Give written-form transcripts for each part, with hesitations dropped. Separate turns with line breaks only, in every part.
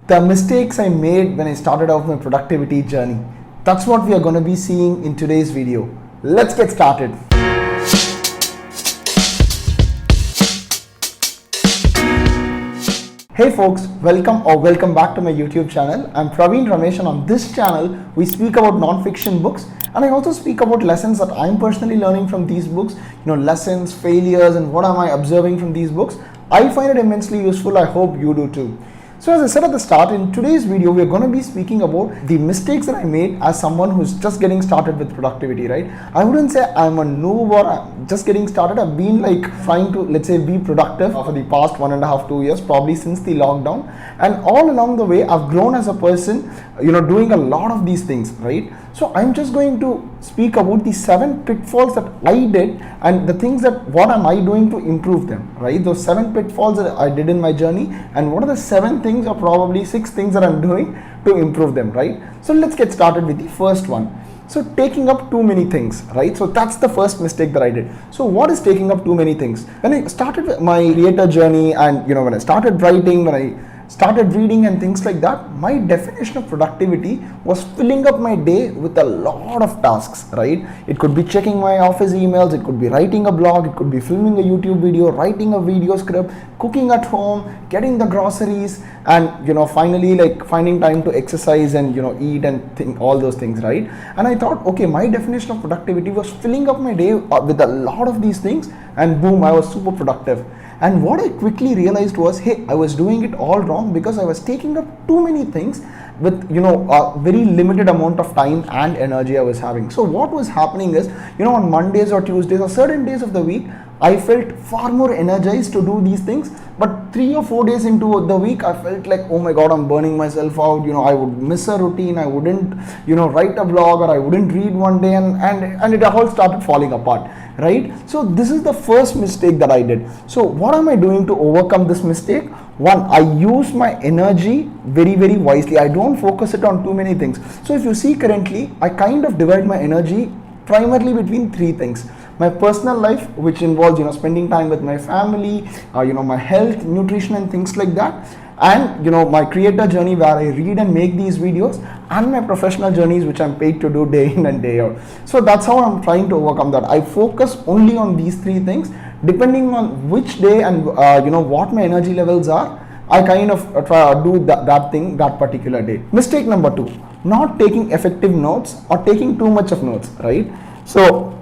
The mistakes I made when I started out my productivity journey. That's what we are going to be seeing in today's video. Let's get started. Hey folks, welcome back to my YouTube channel. I'm Praveen Ramesh, and on this channel we speak about non-fiction books, and I also speak about lessons that I'm personally learning from these books, lessons, failures, and what am I observing from these books. I find it immensely useful. I hope you do too. So as I said at the start, in today's video, we're going to be speaking about the mistakes that I made as someone who's just getting started with productivity, right? I wouldn't say I'm a noob or I'm just getting started. I've been trying to, let's say, be productive for the past 1.5 to 2 years, probably since the lockdown. And all along the way, I've grown as a person, doing a lot of these things, right? So I'm just going to speak about the 7 pitfalls that I did and the things that what am I doing to improve them, right? Those 7 pitfalls that I did in my journey, and what are the 7 things or probably 6 things that I'm doing to improve them, right? So let's get started with the first one. So taking up too many things, right? So that's the first mistake that I did. So what is taking up too many things? When I started my creator journey and when I started writing, when I started reading and things like that, my definition of productivity was filling up my day with a lot of tasks, right? It could be checking my office emails, it could be writing a blog, it could be filming a YouTube video, writing a video script, cooking at home, getting the groceries, and finally finding time to exercise and eat and all those things, right? And I thought, okay, my definition of productivity was filling up my day with a lot of these things, and boom, I was super productive. And what I quickly realized was, hey, I was doing it all wrong because I was taking up too many things with a very limited amount of time and energy I was having. So what was happening is, on Mondays or Tuesdays or certain days of the week, I felt far more energized to do these things, but 3 or 4 days into the week, I felt like, oh my god, I'm burning myself out. I would miss a routine, I wouldn't write a blog, or I wouldn't read one day, and it all started falling apart, right? So this is the first mistake that I did. So what am I doing to overcome this mistake? One, I use my energy very, very wisely. I don't focus it on too many things. So if you see currently, I kind of divide my energy primarily between 3 things. My personal life, which involves spending time with my family, my health, nutrition, and things like that, and my creator journey where I read and make these videos, and my professional journeys, which I'm paid to do day in and day out. So that's how I'm trying to overcome that. I focus only on these 3 things. Depending on which day and what my energy levels are, I kind of try to do that thing that particular day. Mistake number 2, not taking effective notes or taking too much of notes, right? So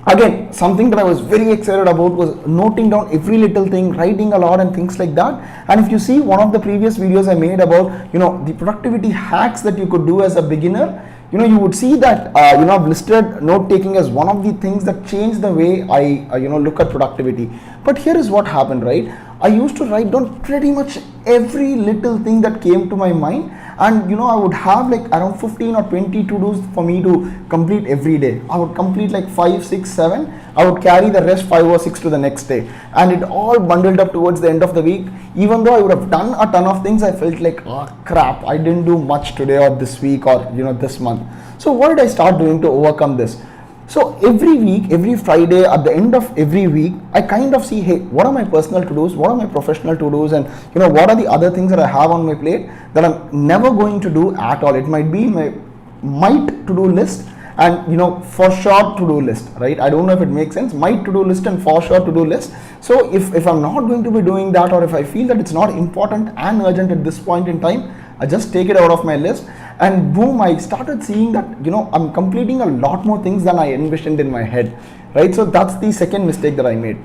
again, something that I was very excited about was noting down every little thing, writing a lot and things like that. And if you see one of the previous videos I made about the productivity hacks that you could do as a beginner, you would see that I've listed note taking as one of the things that changed the way I look at productivity. But here is what happened, right? I used to write down pretty much every little thing that came to my mind, and I would have around 15 or 20 to-dos for me to complete every day. I would complete 5, 6, 7. I would carry the rest 5 or 6 to the next day, and it all bundled up towards the end of the week. Even though I would have done a ton of things, I felt like, oh crap, I didn't do much today or this week or this month. So what did I start doing to overcome this? So every week, every Friday, at the end of every week, I kind of see, hey, what are my personal to-dos, what are my professional to-dos, and what are the other things that I have on my plate that I'm never going to do at all. It might be my might to-do list and for sure to-do list, right? I don't know if it makes sense. Might to-do list and for sure to-do list. So if I'm not going to be doing that, or if I feel that it's not important and urgent at this point in time, I just take it out of my list, and boom, I started seeing that I'm completing a lot more things than I envisioned in my head, right? So that's the second mistake that I made.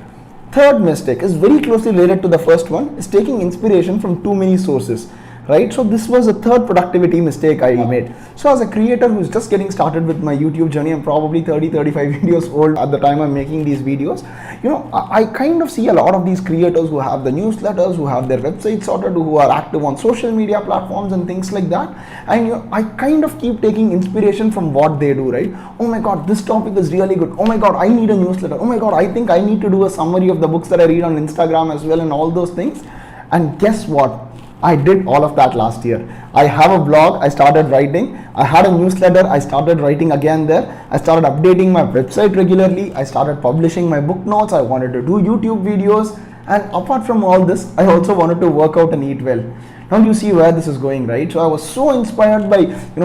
Third mistake is very closely related to the first one, is taking inspiration from too many sources, right? So this was a third productivity mistake I made. So as a creator who's just getting started with my YouTube journey, I'm probably 30-35 videos old at the time I'm making these videos. I kind of see a lot of these creators who have the newsletters, who have their websites sorted, who are active on social media platforms and things like that. And I kind of keep taking inspiration from what they do, right? Oh my god, this topic is really good. Oh my god, I need a newsletter. Oh my god, I think I need to do a summary of the books that I read on Instagram as well, and all those things. And guess what? I did all of that last year. I have a blog, I started writing. I had a newsletter, I started writing again there. I started updating my website regularly. I started publishing my book notes. I wanted to do YouTube videos. And apart from all this, I also wanted to work out and eat well. Now you see where this is going, right? So I was so inspired by,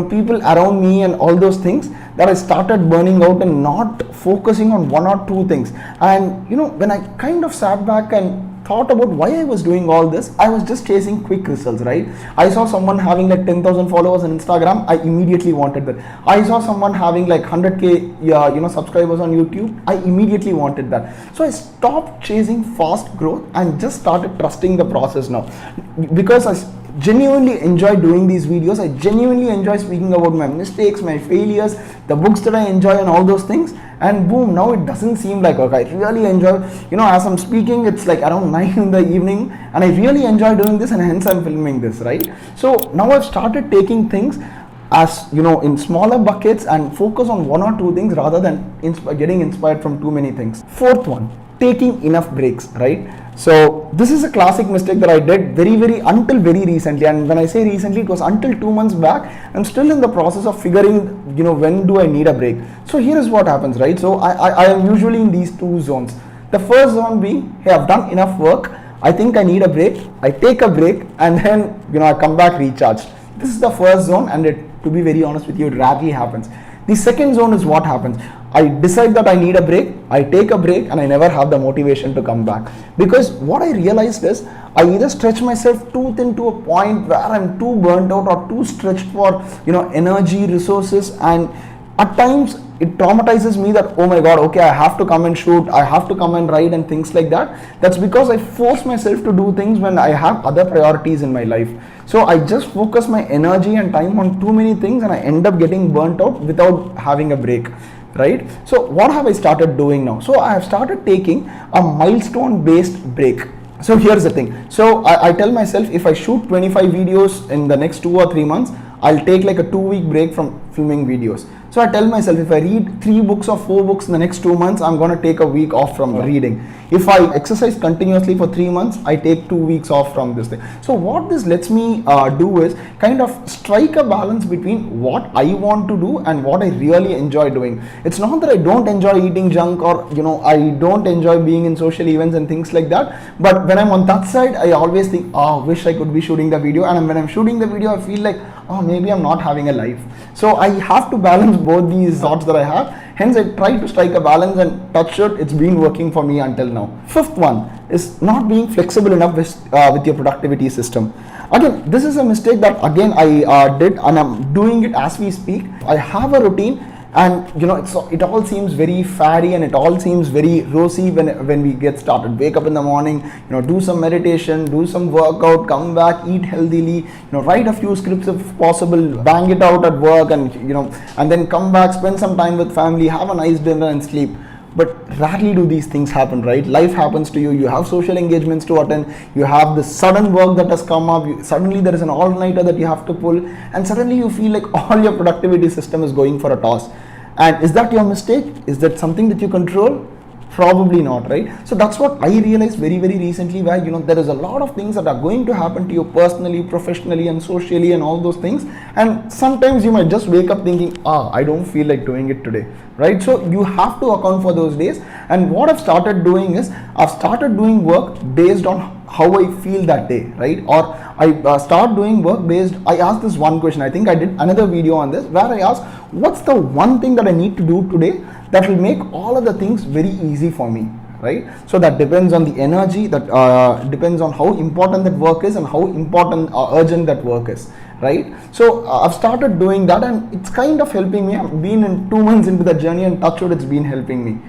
people around me and all those things, that I started burning out and not focusing on one or two things. And when I kind of sat back and thought about why I was doing all this, I was just chasing quick results, right? I saw someone having like 10,000 followers on Instagram, I immediately wanted that. I saw someone having like 100k subscribers on YouTube, I immediately wanted that. So I stopped chasing fast growth and just started trusting the process now, because I genuinely enjoy doing these videos. I genuinely enjoy speaking about my mistakes, my failures, the books that I enjoy and all those things. And boom, now it doesn't seem like work. I really enjoy, as I'm speaking, it's like around 9 in the evening, and I really enjoy doing this, and hence I'm filming this, right? So now I've started taking things as, in smaller buckets and focus on one or two things rather than getting inspired from too many things. Fourth one, taking enough breaks, right? So this is a classic mistake that I did until very recently. And when I say recently, it was until 2 months back. I'm still in the process of figuring, when do I need a break. So here is what happens, right? So I am usually in these two zones. The first zone being, hey, I've done enough work, I think I need a break. I take a break, and then, I come back recharged. This is the first zone, and to be very honest with you, it rarely happens. The second zone is what happens. I decide that I need a break, I take a break, and I never have the motivation to come back. Because what I realized is, I either stretch myself too thin to a point where I'm too burnt out or too stretched for, energy, resources, and at times it traumatizes me that, oh my god, okay, I have to come and shoot, I have to come and write and things like that. That's because I force myself to do things when I have other priorities in my life. So I just focus my energy and time on too many things, and I end up getting burnt out without having a break, right? So what have I started doing now? So I have started taking a milestone based break. So here's the thing. So I tell myself, if I shoot 25 videos in the next 2 or 3 months, I'll take like a 2-week break from filming videos. So I tell myself, if I read 3 books or 4 books in the next 2 months, I'm going to take a week off from reading. If I exercise continuously for 3 months, I take 2 weeks off from this thing. So what this lets me do is kind of strike a balance between what I want to do and what I really enjoy doing. It's not that I don't enjoy eating junk, or I don't enjoy being in social events and things like that. But when I'm on that side, I always think, oh, wish I could be shooting the video. And when I'm shooting the video, I feel like, oh, maybe I'm not having a life. So I have to balance both these thoughts that I have. Hence, I try to strike a balance, and touch it, it's been working for me until now. Fifth one is not being flexible enough with your productivity system. Again, this is a mistake that I did, and I'm doing it as we speak. I have a routine, and it all seems very fairy, and it all seems very rosy when we get started. Wake up in the morning, do some meditation, do some workout, come back, eat healthily, write a few scripts if possible, bang it out at work, and and then come back, spend some time with family, have a nice dinner, and sleep. But rarely do these things happen, right? Life happens to you, you have social engagements to attend, you have this sudden work that has come up, suddenly there is an all-nighter that you have to pull, and suddenly you feel like all your productivity system is going for a toss. And is that your mistake? Is that something that you control? Probably not, right? So that's what I realized very recently, where there is a lot of things that are going to happen to you personally, professionally, and socially, and all those things. And sometimes you might just wake up thinking, I don't feel like doing it today, right? So you have to account for those days. And what I've started doing is, I've started doing work based on how I feel that day, right? Or I start doing work based, I ask this one question. I think I did another video on this, where I asked, what's the one thing that I need to do today that will make all of the things very easy for me, right? So that depends on the energy, that depends on how important that work is, and how important urgent that work is, right? So I've started doing that, and it's kind of helping me. I've been in 2 months into the journey, and touch wood, it's been helping me.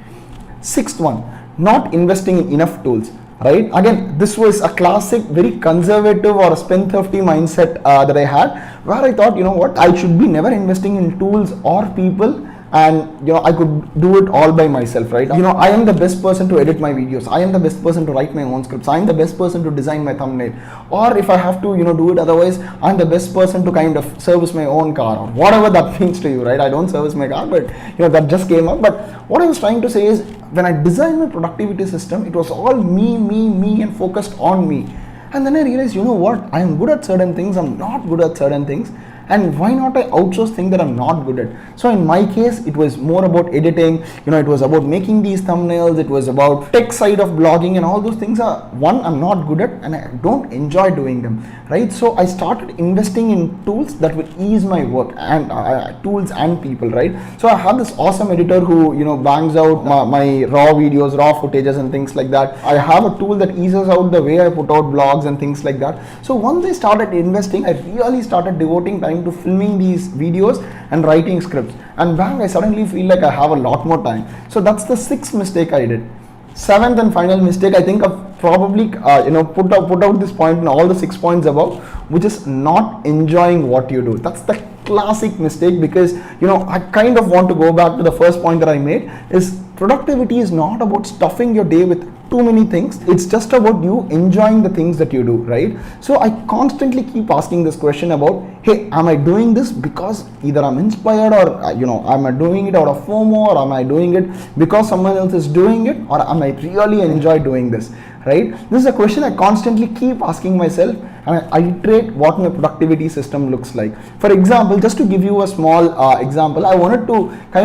Sixth one, not investing in enough tools. Right? Again, this was a classic, very conservative or a spendthrifty mindset that I had, where I thought, what, I should be never investing in tools or people, and I could do it all by myself, right? I am the best person to edit my videos, I am the best person to write my own scripts, I am the best person to design my thumbnail, or if I have to do it otherwise, I'm the best person to kind of service my own car, or whatever that means to you, right? I don't service my car, but that just came up. But what I was trying to say is, when I designed my productivity system, it was all me, and focused on me. And then I realized, what, I am good at certain things, I'm not good at certain things. and why not I outsource things that I'm not good at. So in my case, it was more about editing, it was about making these thumbnails, it was about tech side of blogging, and all those things are one I'm not good at and I don't enjoy doing them, right? So I started investing in tools that will ease my work, and tools and people, right? So I have this awesome editor who bangs out my raw videos, raw footages and things like that. I have a tool that eases out the way I put out blogs and things like that. So once I started investing, I really started devoting time to filming these videos and writing scripts, and bang, I suddenly feel like I have a lot more time. So that's the sixth mistake I did. Seventh and final mistake, I think I've probably put out this point in all the 6 points above, which is not enjoying what you do. That's the classic mistake, because I kind of want to go back to the first point that I made, is productivity is not about stuffing your day with too many things. It's just about you enjoying the things that you do, right? So I constantly keep asking this question about, hey, am I doing this because either I'm inspired, or am I doing it out of FOMO, or am I doing it because someone else is doing it, or am I really enjoy doing this, right? This is a question I constantly keep asking myself, and I iterate what my productivity system looks like. For example, just to give you a small example, I wanted to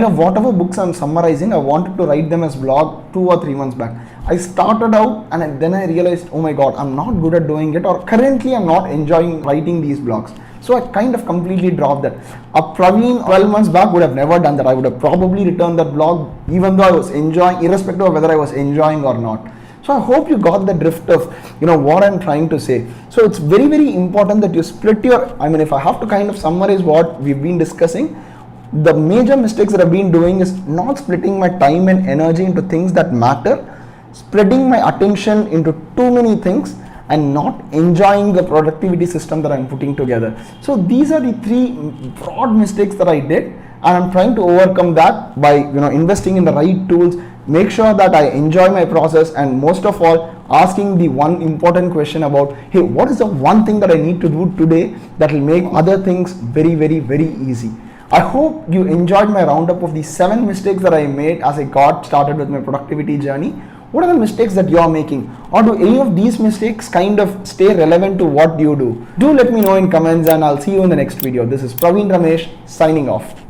whatever books I'm summarizing, I wanted to write them as blog 2 or 3 months back. I started out and then I realized, oh my god, I'm not good at doing it, or currently I'm not enjoying writing these blogs. So I completely dropped that. A Praveen 12 months back would have never done that. I would have probably returned that blog even though I was enjoying, irrespective of whether I was enjoying or not. So I hope you got the drift of what I'm trying to say. So it's very, very important that you split your, if I have to summarize what we've been discussing, the major mistakes that I've been doing is not splitting my time and energy into things that matter, spreading my attention into too many things, and not enjoying the productivity system that I'm putting together. So these are the 3 broad mistakes that I did, and I'm trying to overcome that by investing in the right tools, make sure that I enjoy my process, and most of all, asking the one important question about, hey, what is the one thing that I need to do today that will make other things very, very, very easy. I hope you enjoyed my roundup of the 7 mistakes that I made as I got started with my productivity journey. What are the mistakes that you are making, or do any of these mistakes stay relevant to what you do? Do let me know in comments, and I'll see you in the next video. This is Praveen Ramesh signing off.